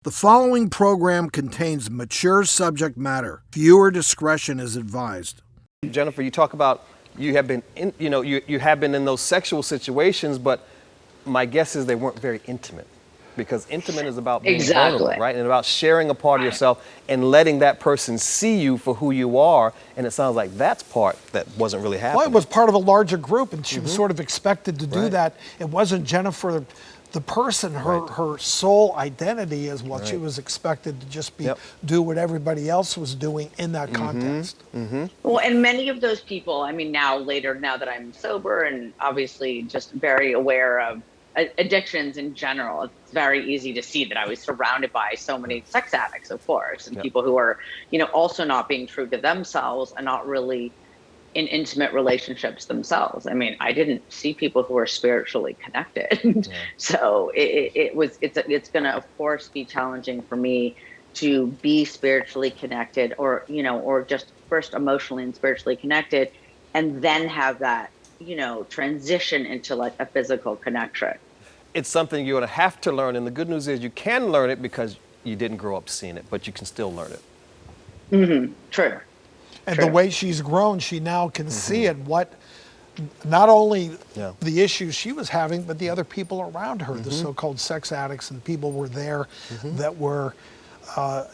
The following program contains mature subject matter. Viewer discretion is advised. Jennifer, you talk about you have been in, you have been in those sexual situations, but my guess is they weren't very intimate, because intimate is about being vulnerable, right? And about sharing a part of yourself and letting that person see you for who you are. And it sounds like that's part that wasn't really happening. Well, it was part of a larger group, and she was sort of expected to do that. It wasn't Jennifer, the person. Her sole identity is what she was expected to just be, do what everybody else was doing in that context. Well, and many of those people, I mean, now that I'm sober and obviously just very aware of addictions in general, it's very easy to see that I was surrounded by so many sex addicts, of course, and people who are, also not being true to themselves and not really in intimate relationships themselves. I mean, I didn't see people who were spiritually connected. So it's going to, of course, be challenging for me to be spiritually connected, or just first emotionally and spiritually connected, and then have that, transition into like a physical connection. It's something you're going to have to learn. And the good news is you can learn it because you didn't grow up seeing it, but you can still learn it. True. And the way she's grown, she now can see it, not only the issues she was having, but the other people around her, the so-called sex addicts and people were there that were,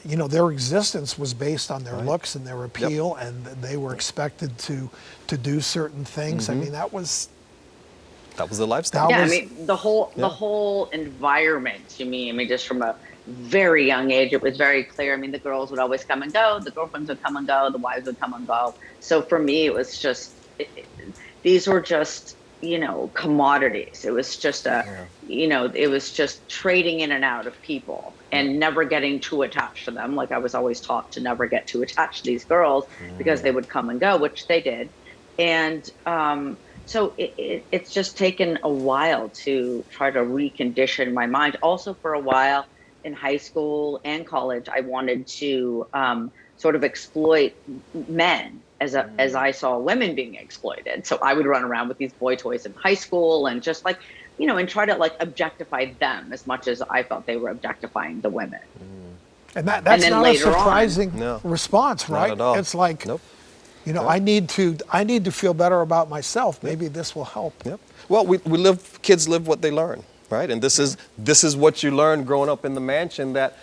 their existence was based on their looks and their appeal, and they were expected to do certain things. I mean, that was the lifestyle. Yeah, I mean, the whole environment, I mean, just from a very young age, it was very clear. I mean, the girls would always come and go, the girlfriends would come and go, the wives would come and go. So for me, it was just, these were just, commodities. It was just it was just trading in and out of people and never getting too attached to them. Like I was always taught to never get too attached to these girls because they would come and go, which they did. And so it's just taken a while to try to recondition my mind. Also, for a while in high school and college, I wanted to sort of exploit men as I saw women being exploited. So I would run around with these boy toys in high school and just like, and try to like objectify them as much as I felt they were objectifying the women. And that's not a surprising No. response, right? Not at all. It's like, I need to feel better about myself. Maybe this will help. Well, kids live what they learn, right? And this is what you learn growing up in the mansion, that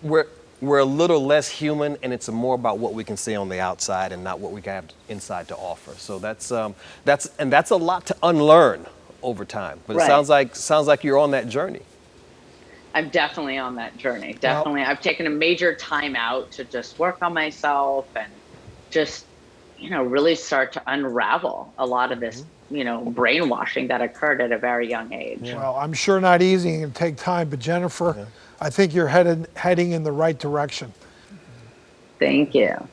we're a little less human, and it's more about what we can see on the outside and not what we can have inside to offer. So that's a lot to unlearn over time. But it sounds like you're on that journey. I'm definitely on that journey. Definitely. I've taken a major time out to just work on myself and just, really start to unravel a lot of this, brainwashing that occurred at a very young age. Well, I'm sure not easy and take time, but Jennifer, I think you're heading in the right direction. Thank you.